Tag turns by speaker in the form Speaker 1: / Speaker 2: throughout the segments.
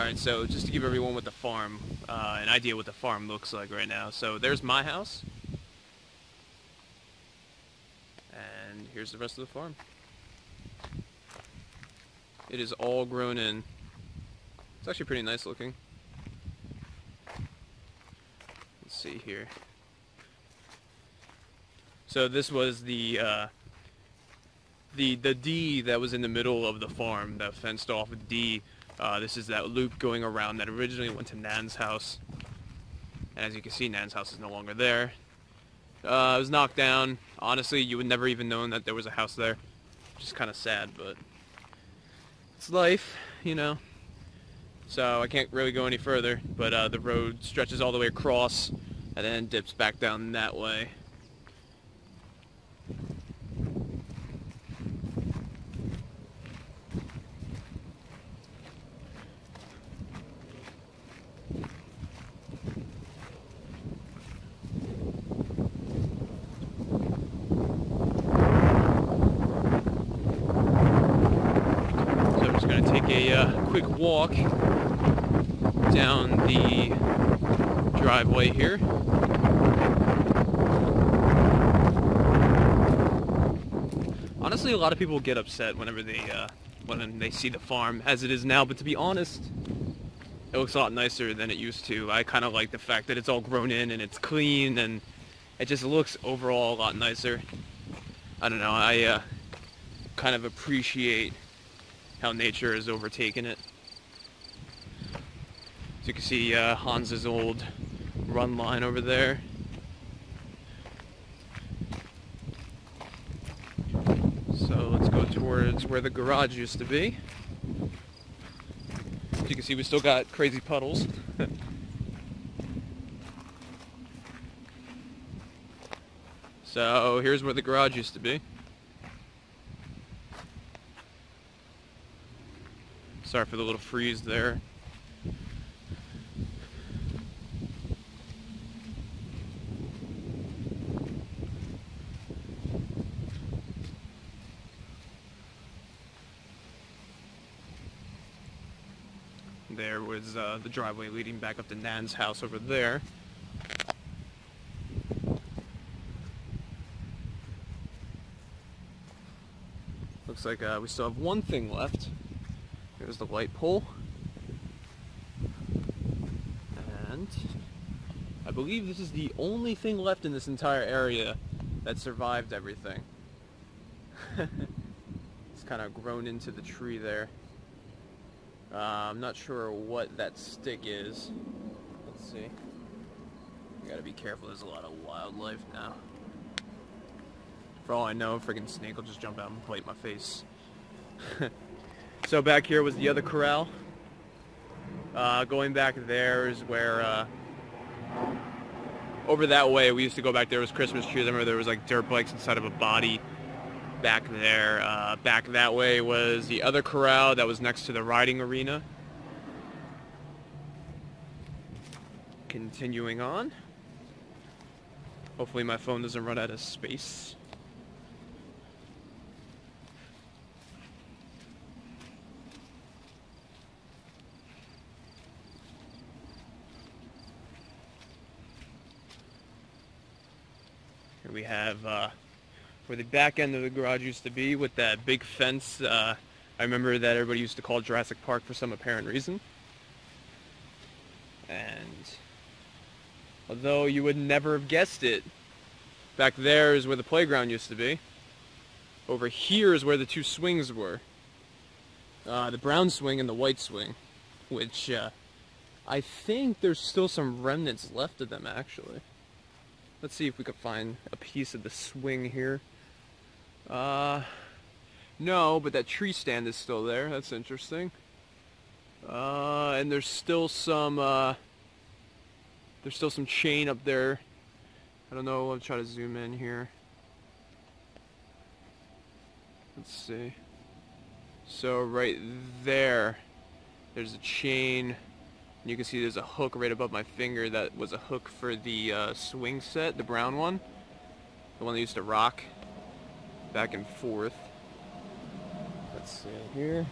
Speaker 1: Alright, so just to give everyone what the farm, an idea what the farm looks like right now. So there's my house. And here's the rest of the farm. It is all grown in. It's actually pretty nice looking. Let's see here. So this was the D that was in the middle of the farm, that fenced off D. This is that loop going around that originally went to Nan's house. And as you can see, Nan's house is no longer there. It was knocked down. Honestly, you would never even known that there was a house there. Which is kind of sad, but it's life, you know. So I can't really go any further, but the road stretches all the way across and then dips back down that way. A quick walk down the driveway here. Honestly, a lot of people get upset whenever when they see the farm as it is now, but to be honest, it looks a lot nicer than it used to. I kind of like the fact that it's all grown in and it's clean and it just looks overall a lot nicer. I don't know, I kind of appreciate how nature has overtaken it. So you can see Hans's old run line over there. So let's go towards where the garage used to be. As you can see, we still got crazy puddles. So here's where the garage used to be. Sorry for the little freeze there. There was the driveway leading back up to Nan's house over there. Looks like we still have one thing left. There's the light pole. And I believe this is the only thing left in this entire area that survived everything. It's kind of grown into the tree there. I'm not sure what that stick is. Let's see. I gotta be careful, there's a lot of wildlife now. For all I know, a freaking snake will just jump out and bite my face. So back here was the other corral. Going back there is where, over that way, we used to go back there, was Christmas trees. I remember there was like dirt bikes inside of a body back there. Back that way was the other corral that was next to the riding arena. Continuing on. Hopefully my phone doesn't run out of space. Here we have where the back end of the garage used to be with that big fence. I remember that everybody used to call Jurassic Park for some apparent reason. And although you would never have guessed it, back there is where the playground used to be. Over here is where the two swings were. The brown swing and the white swing, which I think there's still some remnants left of them actually. Let's see if we could find a piece of the swing here. No, but that tree stand is still there. That's interesting. And there's still some chain up there. I don't know, I'll try to zoom in here. Let's see. So right there's a chain. You can see there's a hook right above my finger that was a hook for the swing set, the brown one. The one that used to rock back and forth. Let's see here.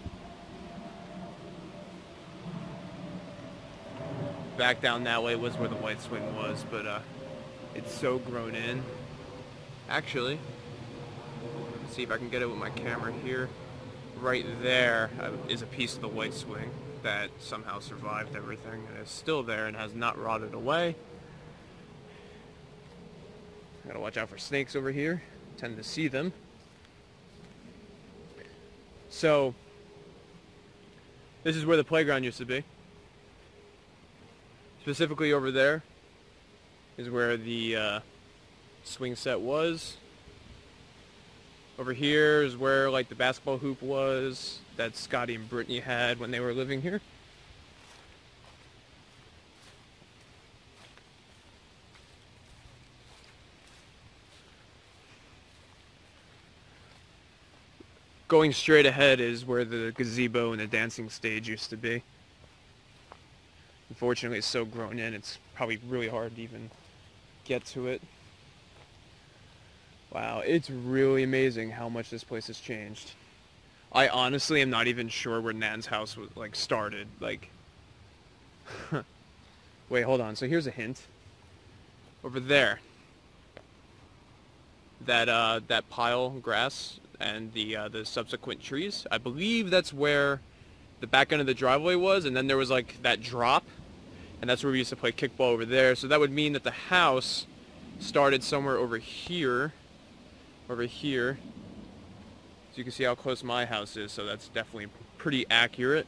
Speaker 1: back down that way was where the white swing was, but it's so grown in. Actually, let's see if I can get it with my camera here. Right there is a piece of the white swing that somehow survived everything and is still there and has not rotted away. Gotta watch out for snakes over here. Tend to see them. So, this is where the playground used to be. Specifically over there is where the swing set was. Over here is where like the basketball hoop was that Scotty and Brittany had when they were living here. Going straight ahead is where the gazebo and the dancing stage used to be. Unfortunately, it's so grown in, it's probably really hard to even get to it. Wow, it's really amazing how much this place has changed. I honestly am not even sure where Nan's house was, like, started. Like, wait, hold on. So here's a hint. Over there, that pile of grass and the subsequent trees, I believe that's where the back end of the driveway was, and then there was like that drop, and that's where we used to play kickball over there. So that would mean that the house started somewhere over here. Over here. So you can see how close my house is, so that's definitely pretty accurate.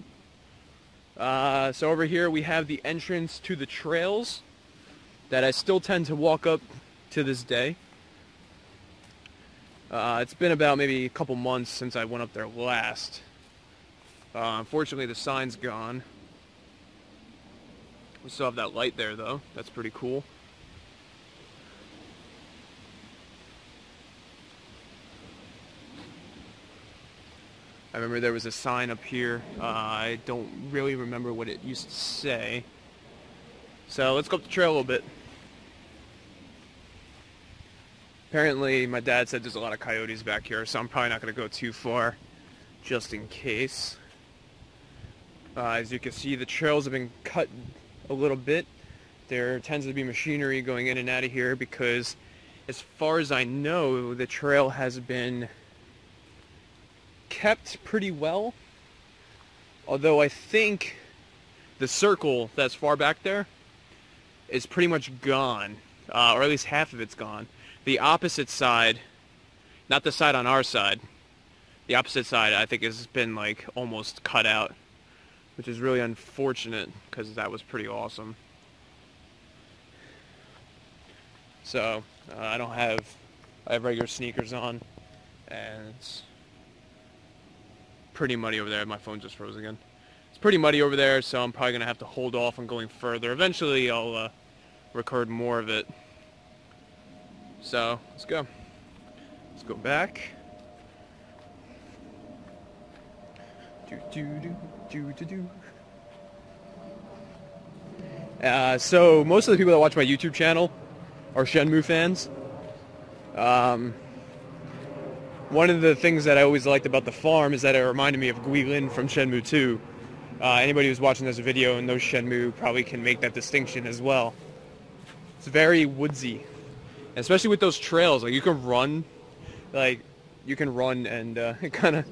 Speaker 1: So over here we have the entrance to the trails that I still tend to walk up to this day. It's been about maybe a couple months since I went up there last. Unfortunately, the sign's gone. We still have that light there, though. That's pretty cool. I remember there was a sign up here. I don't really remember what it used to say. So let's go up the trail a little bit. Apparently, my dad said there's a lot of coyotes back here, so I'm probably not going to go too far, just in case. As you can see, the trails have been cut a little bit. There tends to be machinery going in and out of here because, as far as I know, the trail has been kept pretty well. Although I think the circle that's far back there is pretty much gone, or at least half of it's gone. The opposite side, not the side on our side, the opposite side I think has been like almost cut out, which is really unfortunate because that was pretty awesome. So I have regular sneakers on, and it's pretty muddy over there. My phone just froze again. It's pretty muddy over there, so I'm probably gonna have to hold off on going further. Eventually I'll record more of it. So let's go. Let's go back. So most of the people that watch my YouTube channel are Shenmue fans. One of the things that I always liked about the farm is that it reminded me of Guilin from Shenmue 2. Anybody who's watching this video and knows Shenmue probably can make that distinction as well. It's very woodsy, especially with those trails. Like you can run, and it kind of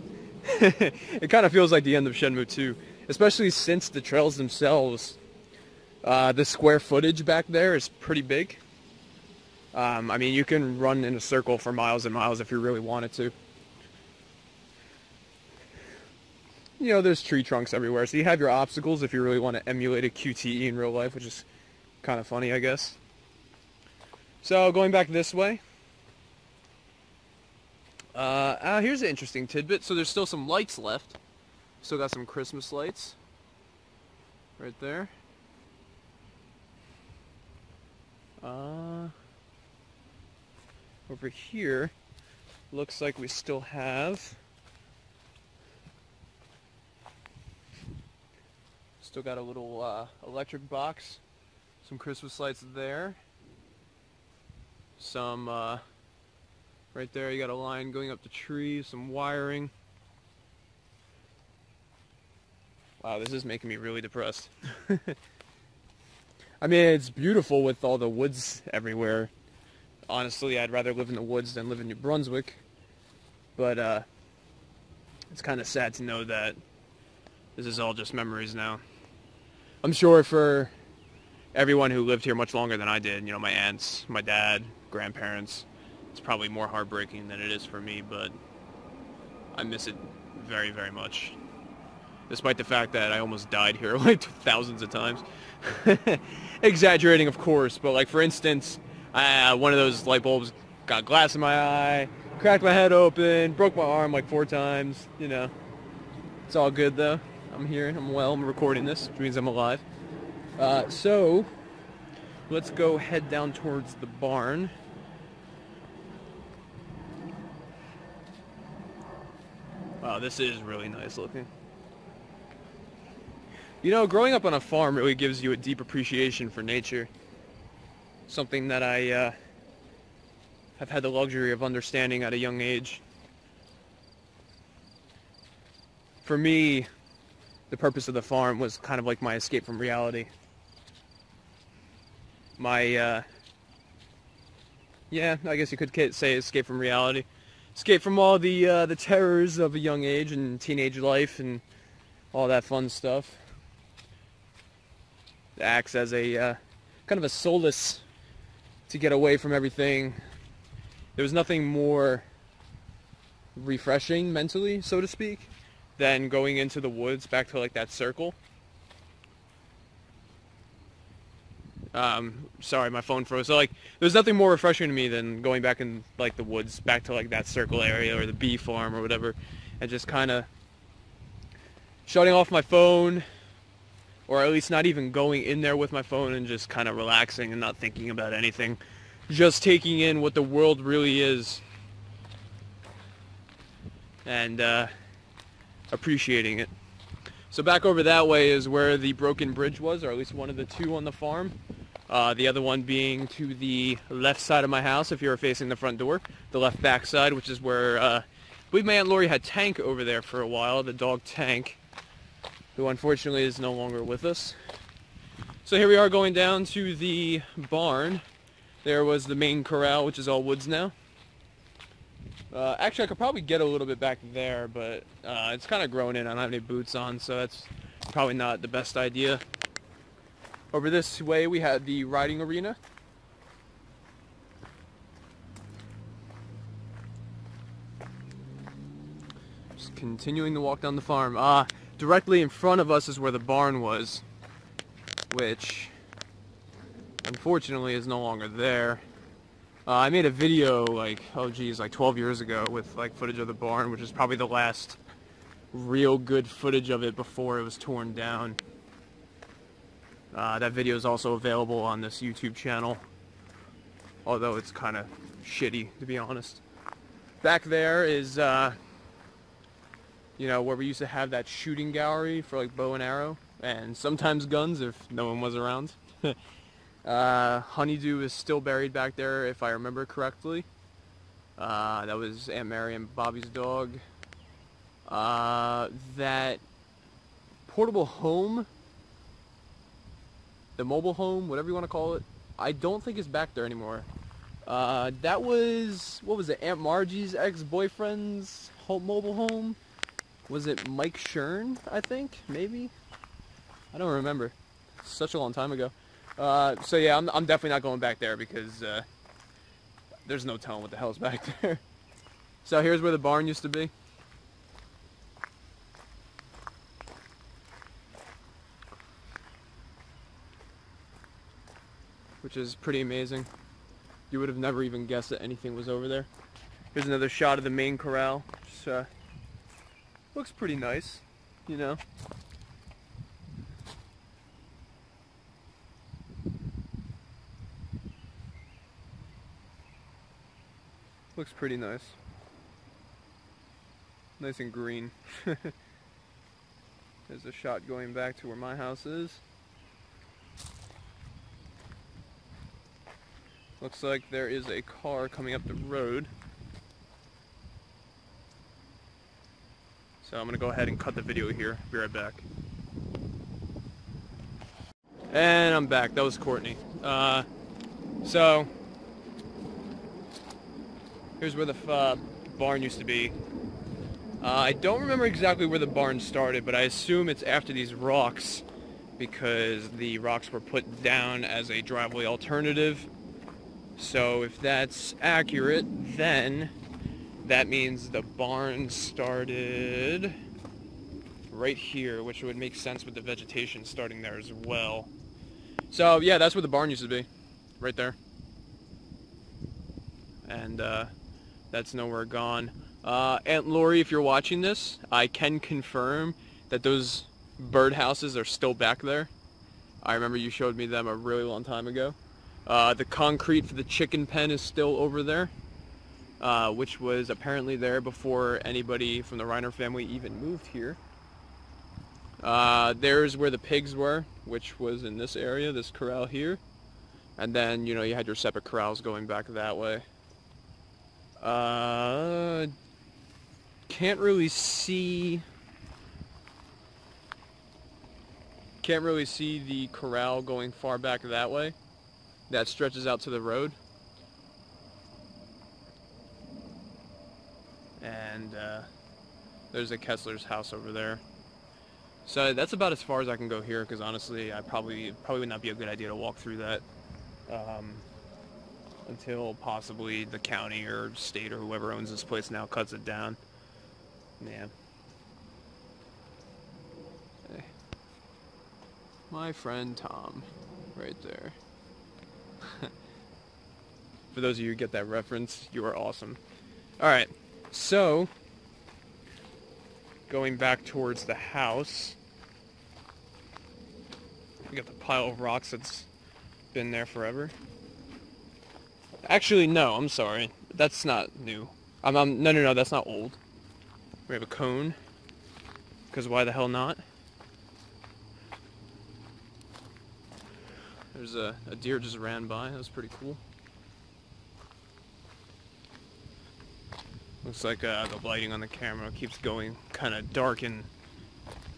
Speaker 1: it kind of feels like the end of Shenmue 2, especially since the trails themselves, the square footage back there is pretty big. I mean, you can run in a circle for miles and miles if you really wanted to. You know, there's tree trunks everywhere, so you have your obstacles if you really want to emulate a QTE in real life, which is kind of funny, I guess. So, going back this way. Here's an interesting tidbit. So there's still some lights left. Still got some Christmas lights. Right there. Over here, looks like we still have... Still got a little electric box. Some Christmas lights there. Some, right there, you got a line going up the tree, some wiring. Wow, this is making me really depressed. I mean, it's beautiful with all the woods everywhere. Honestly, I'd rather live in the woods than live in New Brunswick. But it's kind of sad to know that this is all just memories now. I'm sure for everyone who lived here much longer than I did, you know, my aunts, my dad, grandparents, it's probably more heartbreaking than it is for me, but I miss it very, very much. Despite the fact that I almost died here like thousands of times. Exaggerating, of course, but like for instance, one of those light bulbs got glass in my eye, cracked my head open, broke my arm like 4 times, you know. It's all good though. I'm here, I'm well, I'm recording this, which means I'm alive. So, let's go head down towards the barn. Wow, this is really nice looking. You know, growing up on a farm really gives you a deep appreciation for nature. Something that I have had the luxury of understanding at a young age. For me, the purpose of the farm was kind of like my escape from reality. My, yeah, I guess you could say escape from reality. Escape from all the terrors of a young age and teenage life and all that fun stuff. It acts as a kind of a solace to get away from everything. There was nothing more refreshing mentally, so to speak, than going into the woods back to like that circle. Sorry, my phone froze. So like, there's nothing more refreshing to me than going back in like the woods, back to like that circle area or the bee farm or whatever, and just kind of shutting off my phone, or at least not even going in there with my phone, and just kind of relaxing and not thinking about anything, just taking in what the world really is, and appreciating it. So back over that way is where the broken bridge was, or at least one of the 2 on the farm. The other one being to the left side of my house if you were facing the front door. The left back side, which is where I believe my Aunt Lori had Tank over there for a while, the dog Tank, who unfortunately is no longer with us. So here we are going down to the barn. There was the main corral, which is all woods now. Actually, I could probably get a little bit back there, but it's kind of grown in. I don't have any boots on, so that's probably not the best idea. Over this way, we had the riding arena. Just continuing to walk down the farm. Directly in front of us is where the barn was, which unfortunately is no longer there. I made a video like, oh geez, like 12 years ago with like footage of the barn, which is probably the last real good footage of it before it was torn down. That video is also available on this YouTube channel, although it's kind of shitty, to be honest. Back there is, you know, where we used to have that shooting gallery for like bow and arrow, and sometimes guns if no one was around. Honeydew is still buried back there, if I remember correctly. That was Aunt Mary and Bobby's dog. That portable home, the mobile home, whatever you want to call it, I don't think is back there anymore. That was, what was it, Aunt Margie's ex-boyfriend's mobile home? Was it Mike Shern, I think? Maybe? I don't remember. Such a long time ago. So yeah, I'm definitely not going back there because there's no telling what the hell's back there. So here's where the barn used to be. Which is pretty amazing. You would have never even guessed that anything was over there. Here's another shot of the main corral. Which, looks pretty nice, you know. Looks pretty nice. Nice and green. There's a shot going back to where my house is. Looks like there is a car coming up the road. So I'm going to go ahead and cut the video here. Be right back. And I'm back. That was Courtney. So here's where the barn used to be. I don't remember exactly where the barn started, but I assume it's after these rocks, because the rocks were put down as a driveway alternative. So if that's accurate, then that means the barn started right here, which would make sense with the vegetation starting there as well. So yeah, that's where the barn used to be, right there. And that's nowhere gone. Aunt Lori, if you're watching this, I can confirm that those birdhouses are still back there. I remember you showed me them a really long time ago. The concrete for the chicken pen is still over there, which was apparently there before anybody from the Reiner family even moved here. There's where the pigs were, which was in this area, this corral here. And then, you know, you had your separate corrals going back that way. Can't really see the corral going far back that way. That stretches out to the road. And there's a Kessler's house over there. So that's about as far as I can go here, because honestly, I probably would not be a good idea to walk through that until possibly the county or state or whoever owns this place now cuts it down. Yeah. Hey. My friend Tom, right there. For those of you who get that reference, you are awesome. Alright, so going back towards the house, we got the pile of rocks that's been there forever. Actually, no, I'm sorry. That's not new. No, that's not old. We have a cone, because why the hell not? There's a deer just ran by. That was pretty cool. Looks like the lighting on the camera keeps going kind of dark and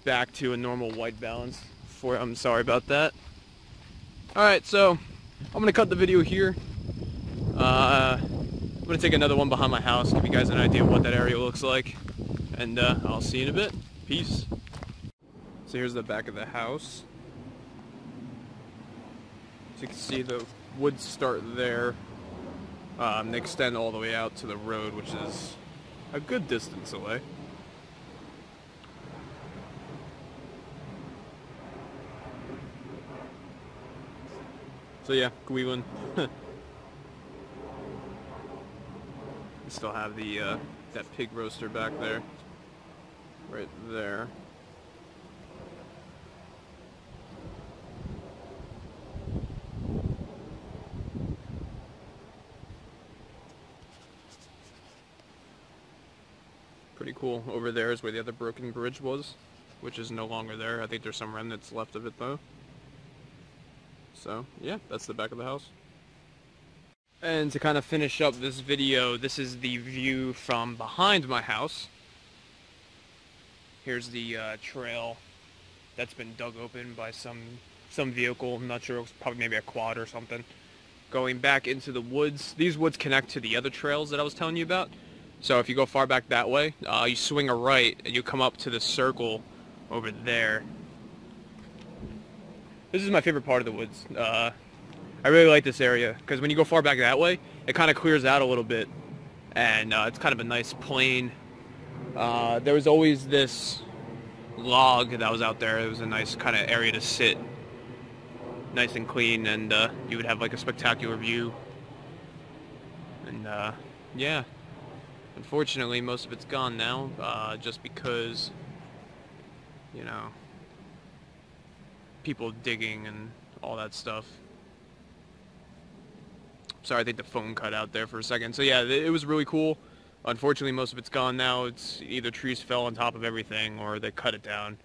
Speaker 1: back to a normal white balance. I'm sorry about that. Alright, so I'm going to cut the video here. I'm going to take another one behind my house, give you guys an idea of what that area looks like. And I'll see you in a bit. Peace. So here's the back of the house. So you can see the woods start there. They extend all the way out to the road, which is a good distance away. So yeah, Guilin. We still have the that pig roaster back there, right there. Pretty cool. Over there is where the other broken bridge was, which is no longer there. I think there's some remnants left of it though. So yeah, that's the back of the house. And to kind of finish up this video, this is the view from behind my house. Here's the trail that's been dug open by some vehicle. I'm not sure, it was probably maybe a quad or something. Going back into the woods. These woods connect to the other trails that I was telling you about. So if you go far back that way, you swing a right and you come up to the circle over there. This is my favorite part of the woods. I really like this area because when you go far back that way, it kind of clears out a little bit, and it's kind of a nice plain. There was always this log that was out there. It was a nice kind of area to sit, nice and clean, and you would have like a spectacular view. And yeah, unfortunately, most of it's gone now, just because, you know, people digging and all that stuff. Sorry, I think the phone cut out there for a second. So yeah, it was really cool. Unfortunately, most of it's gone now. It's either trees fell on top of everything or they cut it down.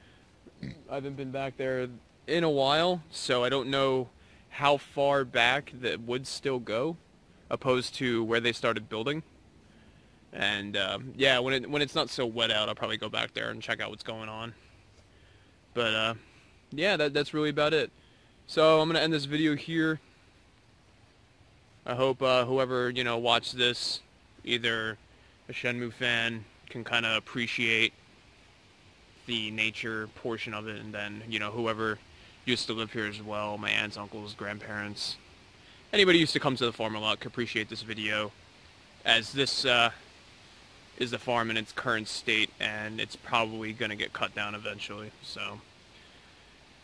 Speaker 1: I haven't been back there in a while, so I don't know how far back the woods still go, opposed to where they started building. And yeah, when it's not so wet out, I'll probably go back there and check out what's going on. But yeah, that's really about it. So I'm gonna end this video here. I hope whoever, you know, watched this, either a Shenmue fan, can kind of appreciate the nature portion of it, and then, you know, whoever used to live here as well, my aunts, uncles, grandparents, anybody who used to come to the farm a lot could appreciate this video, as this is the farm in its current state, and it's probably going to get cut down eventually. So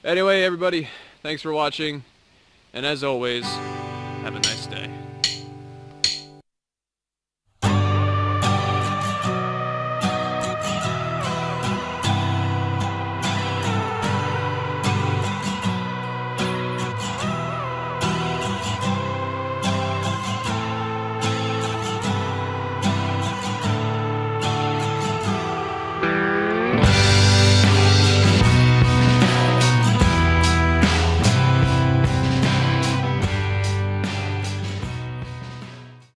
Speaker 1: anyway, everybody, thanks for watching, and as always, have a nice day.